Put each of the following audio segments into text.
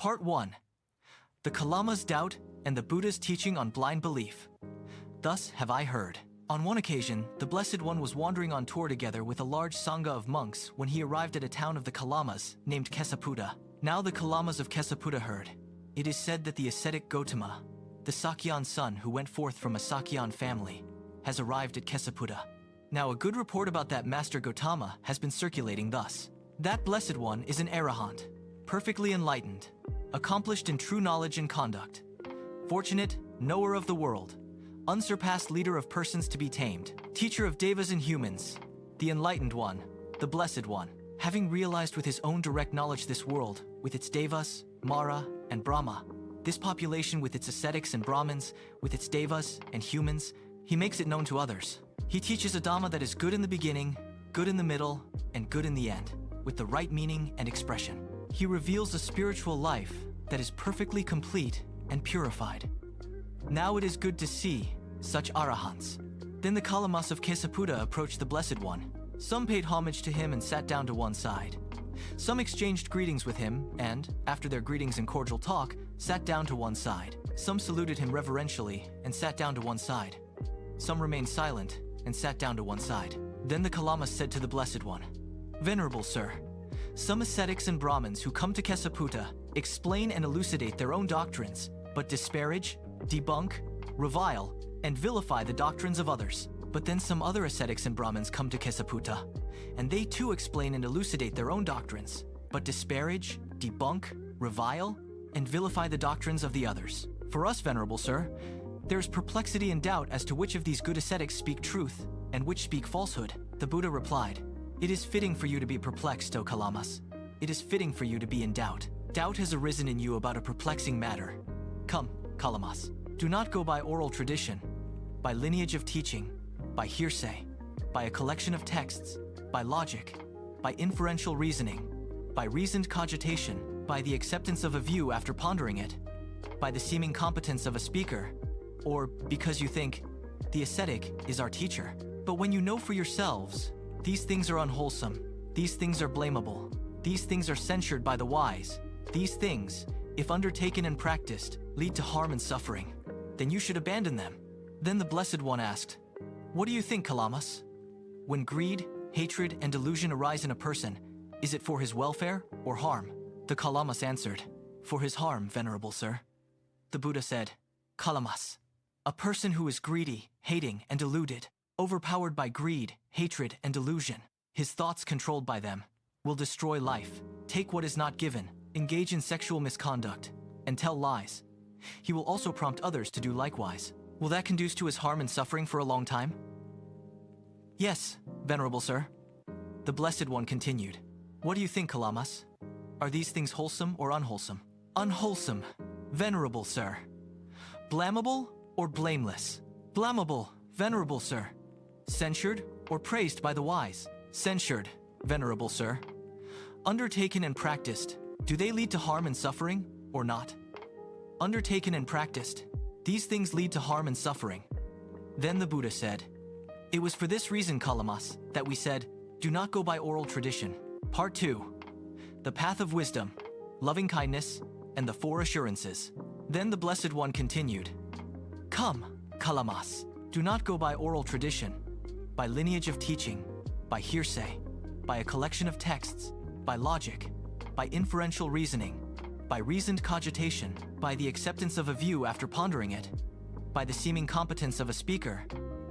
Part 1. The Kalama's Doubt and the Buddha's Teaching on Blind Belief. Thus have I heard. On one occasion, the Blessed One was wandering on tour together with a large sangha of monks when he arrived at a town of the Kalamas named Kesaputta. Now the Kalamas of Kesaputta heard. It is said that the ascetic Gotama, the Sakyan son who went forth from a Sakyan family, has arrived at Kesaputta. Now a good report about that Master Gotama has been circulating thus. That Blessed One is an arahant, perfectly enlightened, accomplished in true knowledge and conduct, fortunate, knower of the world, unsurpassed leader of persons to be tamed, teacher of devas and humans, the enlightened one, the Blessed One, having realized with his own direct knowledge this world, with its devas, Mara, and Brahma, this population with its ascetics and Brahmins, with its devas and humans, he makes it known to others. He teaches a Dhamma that is good in the beginning, good in the middle, and good in the end, with the right meaning and expression. He reveals a spiritual life that is perfectly complete and purified. Now it is good to see such arahants. Then the Kalamas of Kesaputta approached the Blessed One. Some paid homage to him and sat down to one side. Some exchanged greetings with him and, after their greetings and cordial talk, sat down to one side. Some saluted him reverentially and sat down to one side. Some remained silent and sat down to one side. Then the Kalamas said to the Blessed One, "Venerable Sir, some ascetics and Brahmins who come to Kesaputta explain and elucidate their own doctrines, but disparage, debunk, revile, and vilify the doctrines of others. But then some other ascetics and Brahmins come to Kesaputta, and they too explain and elucidate their own doctrines, but disparage, debunk, revile, and vilify the doctrines of the others. For us, Venerable Sir, there is perplexity and doubt as to which of these good ascetics speak truth and which speak falsehood." The Buddha replied, "It is fitting for you to be perplexed, O Kalamas. It is fitting for you to be in doubt. Doubt has arisen in you about a perplexing matter. Come, Kalamas, do not go by oral tradition, by lineage of teaching, by hearsay, by a collection of texts, by logic, by inferential reasoning, by reasoned cogitation, by the acceptance of a view after pondering it, by the seeming competence of a speaker, or because you think, the ascetic is our teacher. But when you know for yourselves, these things are unwholesome, these things are blamable, these things are censured by the wise, these things, if undertaken and practiced, lead to harm and suffering, then you should abandon them." Then the Blessed One asked, "What do you think, Kalamas? When greed, hatred, and delusion arise in a person, is it for his welfare or harm?" The Kalamas answered, "For his harm, Venerable Sir." The Buddha said, "Kalamas, a person who is greedy, hating, and deluded, overpowered by greed, hatred, and delusion, his thoughts controlled by them, will destroy life, take what is not given, engage in sexual misconduct, and tell lies. He will also prompt others to do likewise. Will that conduce to his harm and suffering for a long time?" "Yes, Venerable Sir." The Blessed One continued, "What do you think, Kalamas? Are these things wholesome or unwholesome?" "Unwholesome, Venerable Sir." "Blamable or blameless?" "Blamable, Venerable Sir." "Censured or praised by the wise?" "Censured, Venerable Sir." "Undertaken and practiced, do they lead to harm and suffering or not?" "Undertaken and practiced, these things lead to harm and suffering." Then the Buddha said, "It was for this reason, Kalamas, that we said, do not go by oral tradition." Part 2. The Path of Wisdom, Loving Kindness, and the Four Assurances. Then the Blessed One continued, "Come, Kalamas, do not go by oral tradition, by lineage of teaching, by hearsay, by a collection of texts, by logic, by inferential reasoning, by reasoned cogitation, by the acceptance of a view after pondering it, by the seeming competence of a speaker,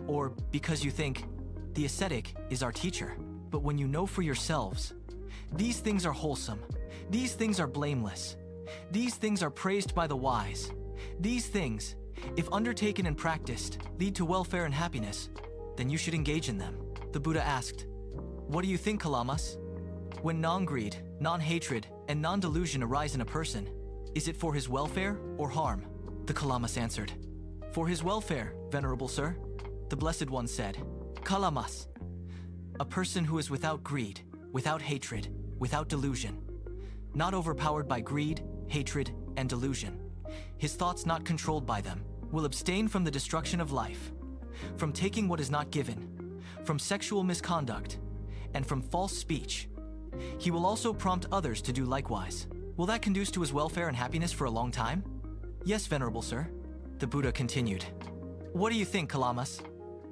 or because you think, the ascetic is our teacher. But when you know for yourselves, these things are wholesome, these things are blameless, these things are praised by the wise, these things, if undertaken and practiced, lead to welfare and happiness, then you should engage in them." The Buddha asked, "What do you think, Kalamas? When non-greed, non-hatred, and non-delusion arise in a person, is it for his welfare or harm?" The Kalamas answered, "For his welfare, Venerable Sir." The Blessed One said, "Kalamas, a person who is without greed, without hatred, without delusion, not overpowered by greed, hatred, and delusion, his thoughts not controlled by them, will abstain from the destruction of life, from taking what is not given, from sexual misconduct, and from false speech. He will also prompt others to do likewise. Will that conduce to his welfare and happiness for a long time? Yes, Venerable Sir. The Buddha continued. What do you think, Kalamas?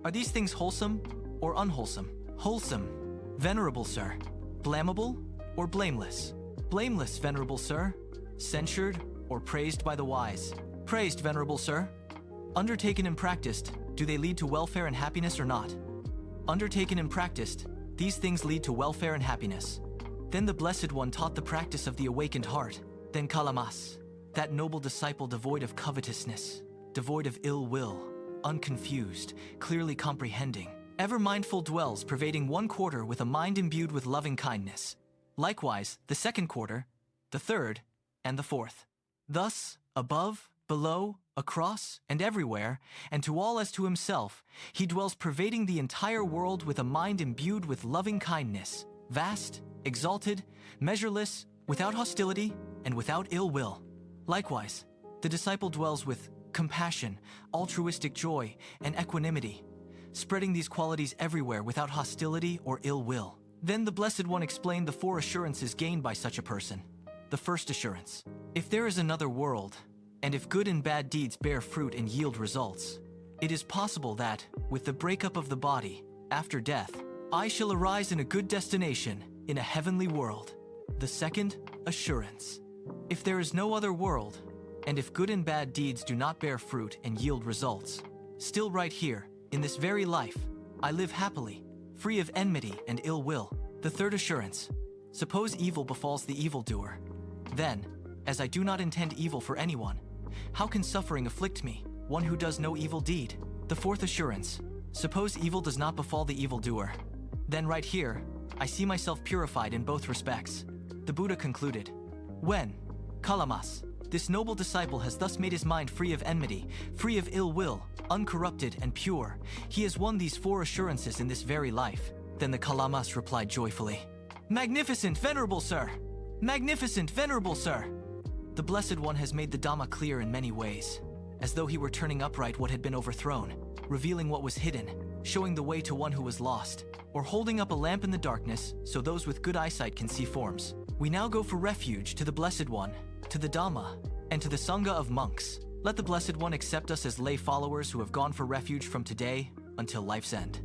Are these things wholesome or unwholesome? Wholesome, Venerable Sir. Blamable or blameless? Blameless, Venerable Sir. Censured or praised by the wise? Praised, Venerable Sir. Undertaken and practiced, do they lead to welfare and happiness or not? Undertaken and practiced, these things lead to welfare and happiness. Then the Blessed One taught the practice of the awakened heart. Then Kalamas, that noble disciple devoid of covetousness, devoid of ill will, unconfused, clearly comprehending, ever mindful dwells, pervading one quarter with a mind imbued with loving kindness. Likewise, the second quarter, the third, and the fourth. Thus, above, below, across, and everywhere, and to all as to himself, he dwells, pervading the entire world with a mind imbued with loving kindness, vast, exalted, measureless, without hostility, and without ill will. Likewise, the disciple dwells with compassion, altruistic joy, and equanimity, spreading these qualities everywhere without hostility or ill will. Then the Blessed One explained the 4 assurances gained by such a person. The first assurance: if there is another world, and if good and bad deeds bear fruit and yield results, it is possible that, with the breakup of the body, after death, I shall arise in a good destination, in a heavenly world. The second assurance: if there is no other world, and if good and bad deeds do not bear fruit and yield results, still right here, in this very life, I live happily, free of enmity and ill will. The third assurance: suppose evil befalls the evildoer. Then, as I do not intend evil for anyone, how can suffering afflict me, one who does no evil deed? The fourth assurance: suppose evil does not befall the evildoer. Then right here, I see myself purified in both respects. The Buddha concluded. When, Kalamas, this noble disciple has thus made his mind free of enmity, free of ill will, uncorrupted and pure, he has won these 4 assurances in this very life. Then the Kalamas replied joyfully, Magnificent, Venerable Sir! Magnificent, Venerable Sir! The Blessed One has made the Dhamma clear in many ways, as though he were turning upright what had been overthrown, revealing what was hidden, showing the way to one who was lost, or holding up a lamp in the darkness so those with good eyesight can see forms. We now go for refuge to the Blessed One, to the Dhamma, and to the Sangha of monks. Let the Blessed One accept us as lay followers who have gone for refuge from today until life's end.